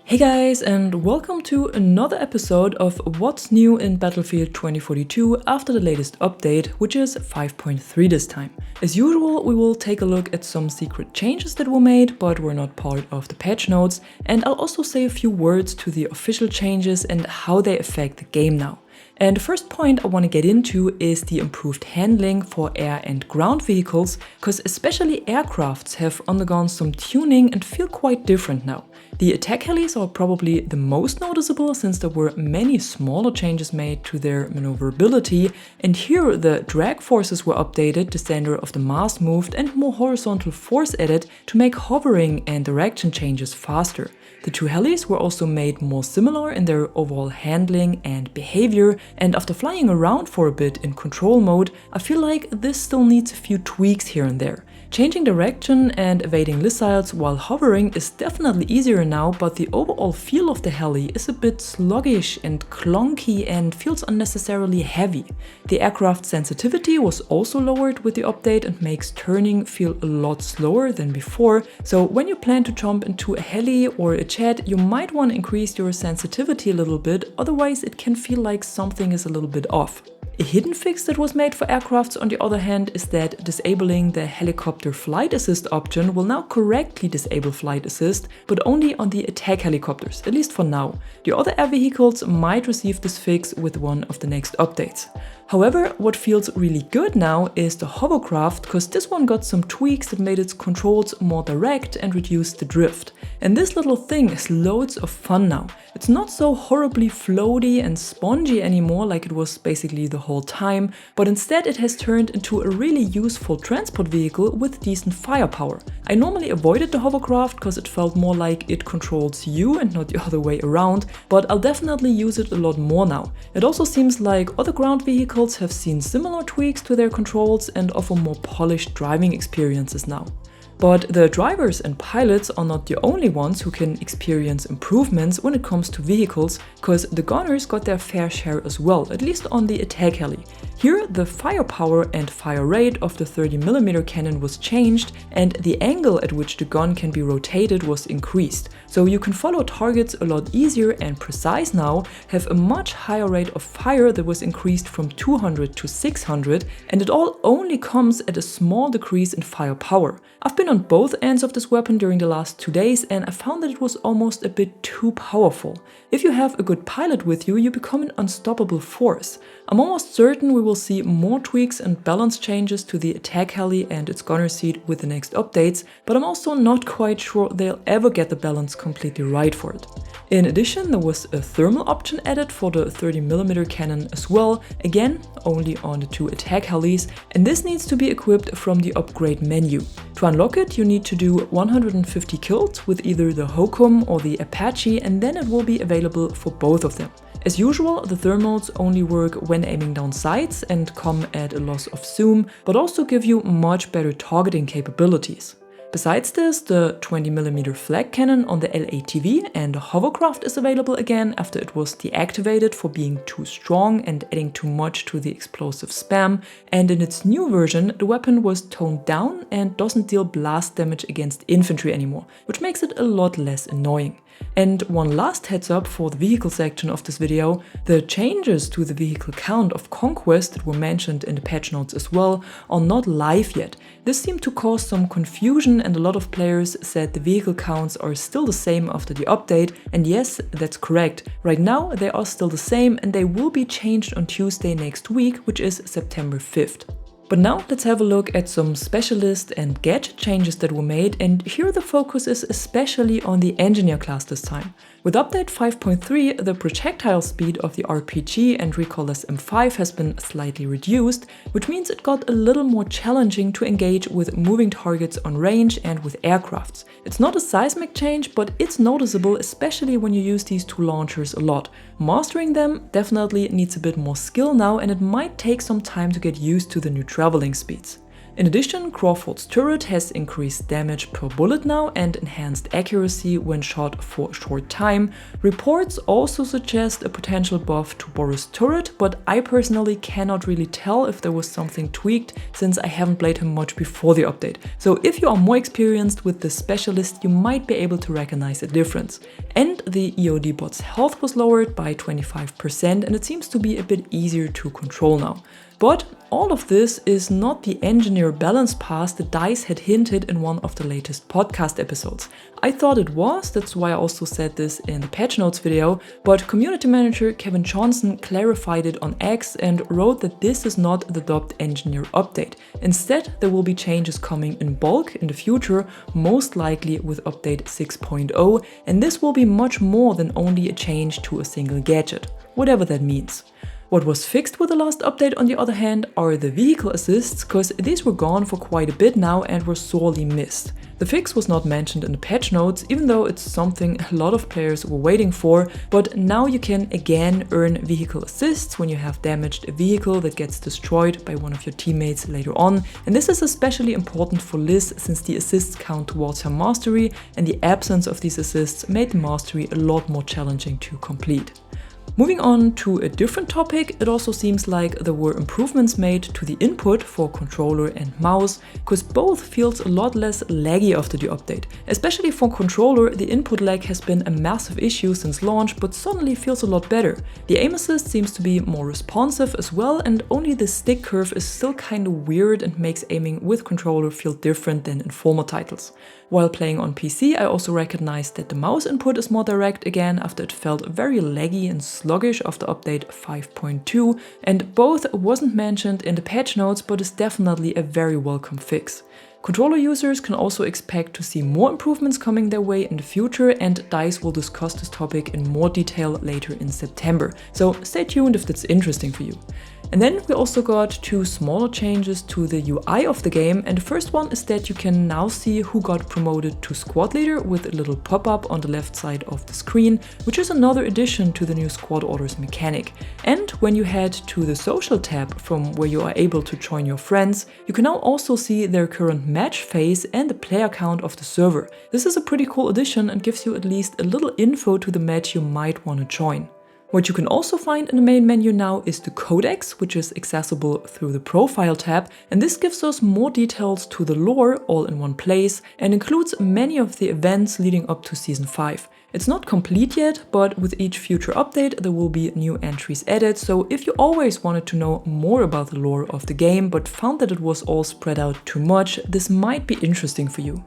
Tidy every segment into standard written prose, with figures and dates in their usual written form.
Hey guys, and welcome to another episode of What's New in Battlefield 2042 after the latest update, which is 5.3 this time. As usual, we will take a look at some secret changes that were made, but were not part of the patch notes, and I'll also say a few words to the official changes and how they affect the game now. And the first point I want to get into is the improved handling for air and ground vehicles, because especially aircrafts have undergone some tuning and feel quite different now. The attack helis are probably the most noticeable since there were many smaller changes made to their maneuverability, and here the drag forces were updated, the center of the mass moved, and more horizontal force added to make hovering and direction changes faster. The two helis were also made more similar in their overall handling and behavior, and after flying around for a bit in control mode, I feel like this still needs a few tweaks here and there. Changing direction and evading missiles while hovering is definitely easier now, but the overall feel of the heli is a bit sluggish and clunky and feels unnecessarily heavy. The aircraft sensitivity was also lowered with the update and makes turning feel a lot slower than before, so when you plan to jump into a heli or a jet, you might want to increase your sensitivity a little bit, otherwise it can feel like something is a little bit off. A hidden fix that was made for aircrafts, on the other hand, is that disabling the helicopter flight assist option will now correctly disable flight assist, but only on the attack helicopters, at least for now. The other air vehicles might receive this fix with one of the next updates. However, what feels really good now is the hovercraft, because this one got some tweaks that made its controls more direct and reduced the drift. And this little thing is loads of fun now. It's not so horribly floaty and spongy anymore like it was basically the whole time, but instead it has turned into a really useful transport vehicle with decent firepower. I normally avoided the hovercraft because it felt more like it controls you and not the other way around, but I'll definitely use it a lot more now. It also seems like other ground vehicles have seen similar tweaks to their controls and offer more polished driving experiences now. But the drivers and pilots are not the only ones who can experience improvements when it comes to vehicles, because the gunners got their fair share as well, at least on the attack heli. Here, the firepower and fire rate of the 30mm cannon was changed, and the angle at which the gun can be rotated was increased. So you can follow targets a lot easier and precise now, have a much higher rate of fire that was increased from 200 to 600, and it all only comes at a small decrease in firepower. I've been on both ends of this weapon during the last 2 days, and I found that it was almost a bit too powerful. If you have a good pilot with you, you become an unstoppable force. I'm almost certain we will see more tweaks and balance changes to the attack heli and its gunner seat with the next updates, but I'm also not quite sure they'll ever get the balance completely right for it. In addition, there was a thermal option added for the 30mm cannon as well, again only on the two attack helis, and this needs to be equipped from the upgrade menu. To unlock it, you need to do 150 kills with either the Hokum or the Apache, and then it will be available for both of them. As usual, the thermals only work when aiming down sights and come at a loss of zoom, but also give you much better targeting capabilities. Besides this, the 20mm flag cannon on the LATV and the hovercraft is available again after it was deactivated for being too strong and adding too much to the explosive spam, and in its new version the weapon was toned down and doesn't deal blast damage against infantry anymore, which makes it a lot less annoying. And one last heads up for the vehicle section of this video, the changes to the vehicle count of Conquest that were mentioned in the patch notes as well are not live yet. This seemed to cause some confusion, and a lot of players said the vehicle counts are still the same after the update, and yes, that's correct. Right now they are still the same, and they will be changed on Tuesday next week, which is September 5th. But now let's have a look at some specialist and gadget changes that were made, and here the focus is especially on the engineer class this time. With update 5.3, the projectile speed of the RPG and recoilless M5 has been slightly reduced, which means it got a little more challenging to engage with moving targets on range and with aircrafts. It's not a seismic change, but it's noticeable, especially when you use these two launchers a lot. Mastering them definitely needs a bit more skill now, and it might take some time to get used to the new traveling speeds. In addition, Crawford's turret has increased damage per bullet now and enhanced accuracy when shot for a short time. Reports also suggest a potential buff to Boris' turret, but I personally cannot really tell if there was something tweaked since I haven't played him much before the update. So if you are more experienced with this specialist, you might be able to recognize a difference. And the EOD bot's health was lowered by 25% and it seems to be a bit easier to control now. But all of this is not the engineer balance pass that DICE had hinted in one of the latest podcast episodes. I thought it was, that's why I also said this in the patch notes video, but community manager Kevin Johnson clarified it on X and wrote that this is not the dubbed engineer update. Instead, there will be changes coming in bulk in the future, most likely with update 6.0, and this will be much more than only a change to a single gadget, whatever that means. What was fixed with the last update, on the other hand, are the vehicle assists, cause these were gone for quite a bit now and were sorely missed. The fix was not mentioned in the patch notes, even though it's something a lot of players were waiting for, but now you can again earn vehicle assists when you have damaged a vehicle that gets destroyed by one of your teammates later on, and this is especially important for Liz since the assists count towards her mastery, and the absence of these assists made the mastery a lot more challenging to complete. Moving on to a different topic, it also seems like there were improvements made to the input for controller and mouse, because both feels a lot less laggy after the update. Especially for controller, the input lag has been a massive issue since launch, but suddenly feels a lot better. The aim assist seems to be more responsive as well, and only the stick curve is still kinda weird and makes aiming with controller feel different than in former titles. While playing on PC, I also recognized that the mouse input is more direct again after it felt very laggy and sluggish after update 5.2, and both wasn't mentioned in the patch notes, but is definitely a very welcome fix. Controller users can also expect to see more improvements coming their way in the future, and DICE will discuss this topic in more detail later in September, so stay tuned if that's interesting for you. And then we also got two smaller changes to the UI of the game, and the first one is that you can now see who got promoted to squad leader with a little pop-up on the left side of the screen, which is another addition to the new squad orders mechanic. And when you head to the social tab from where you are able to join your friends, you can now also see their current match phase and the player count of the server. This is a pretty cool addition and gives you at least a little info to the match you might want to join. What you can also find in the main menu now is the codex, which is accessible through the profile tab, and this gives us more details to the lore all in one place and includes many of the events leading up to Season 5. It's not complete yet, but with each future update there will be new entries added, so if you always wanted to know more about the lore of the game but found that it was all spread out too much, this might be interesting for you.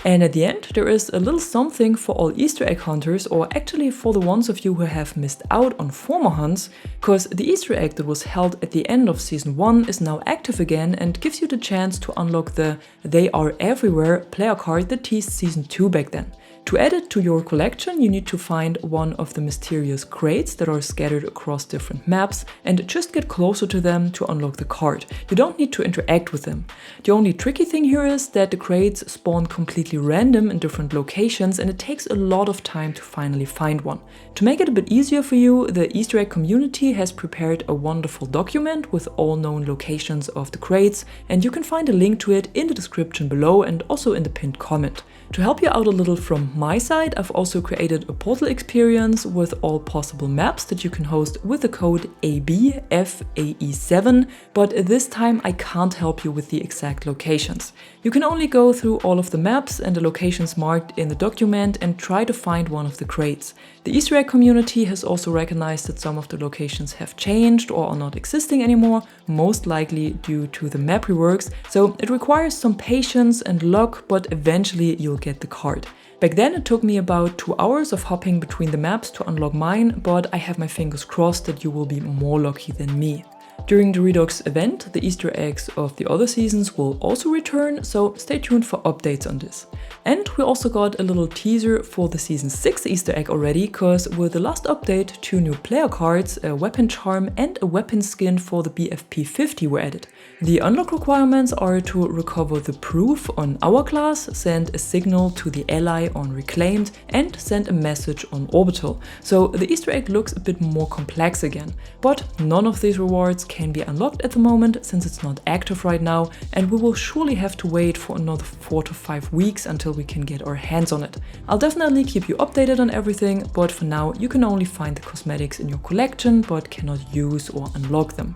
And at the end, there is a little something for all Easter egg hunters, or actually for the ones of you who have missed out on former hunts, because the Easter egg that was held at the end of Season 1 is now active again and gives you the chance to unlock the They Are Everywhere player card that teased Season 2 back then. To add it to your collection, you need to find one of the mysterious crates that are scattered across different maps and just get closer to them to unlock the card. You don't need to interact with them. The only tricky thing here is that the crates spawn completely random in different locations and it takes a lot of time to finally find one. To make it a bit easier for you, the Easter egg community has prepared a wonderful document with all known locations of the crates, and you can find a link to it in the description below and also in the pinned comment. To help you out a little from my side, I've also created a portal experience with all possible maps that you can host with the code ABFAE7, but this time I can't help you with the exact locations. You can only go through all of the maps and the locations marked in the document and try to find one of the crates. The Easter egg community has also recognized that some of the locations have changed or are not existing anymore, most likely due to the map reworks, so it requires some patience and luck, but eventually you'll get the card. Back then it took me about 2 hours of hopping between the maps to unlock mine, but I have my fingers crossed that you will be more lucky than me. During the Redux event, the Easter eggs of the other seasons will also return, so stay tuned for updates on this. And we also got a little teaser for the Season 6 Easter egg already, cause with the last update, 2 new player cards, a weapon charm and a weapon skin for the BFP50 were added. The unlock requirements are to recover the proof on our class, send a signal to the ally on reclaimed, and send a message on orbital. So the Easter egg looks a bit more complex again, but none of these rewards can can be unlocked at the moment since it's not active right now, and we will surely have to wait for another 4 to 5 weeks until we can get our hands on it. I'll definitely keep you updated on everything, but for now you can only find the cosmetics in your collection but cannot use or unlock them.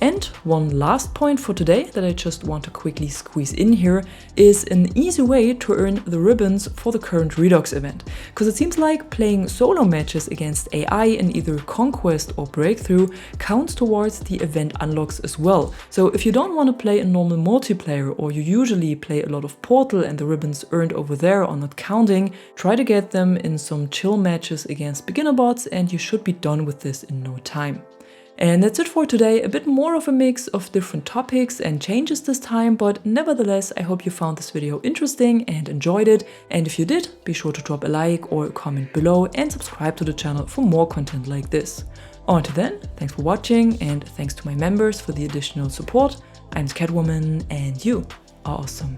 And one last point for today that I just want to quickly squeeze in here is an easy way to earn the ribbons for the current Redux event. Because it seems like playing solo matches against AI in either Conquest or Breakthrough counts towards the event unlocks as well. So if you don't want to play a normal multiplayer, or you usually play a lot of Portal and the ribbons earned over there are not counting, try to get them in some chill matches against beginner bots and you should be done with this in no time. And that's it for today, a bit more of a mix of different topics and changes this time, but nevertheless I hope you found this video interesting and enjoyed it, and if you did, be sure to drop a like or a comment below and subscribe to the channel for more content like this. Until then, thanks for watching and thanks to my members for the additional support. I'm Catwoman and you are awesome.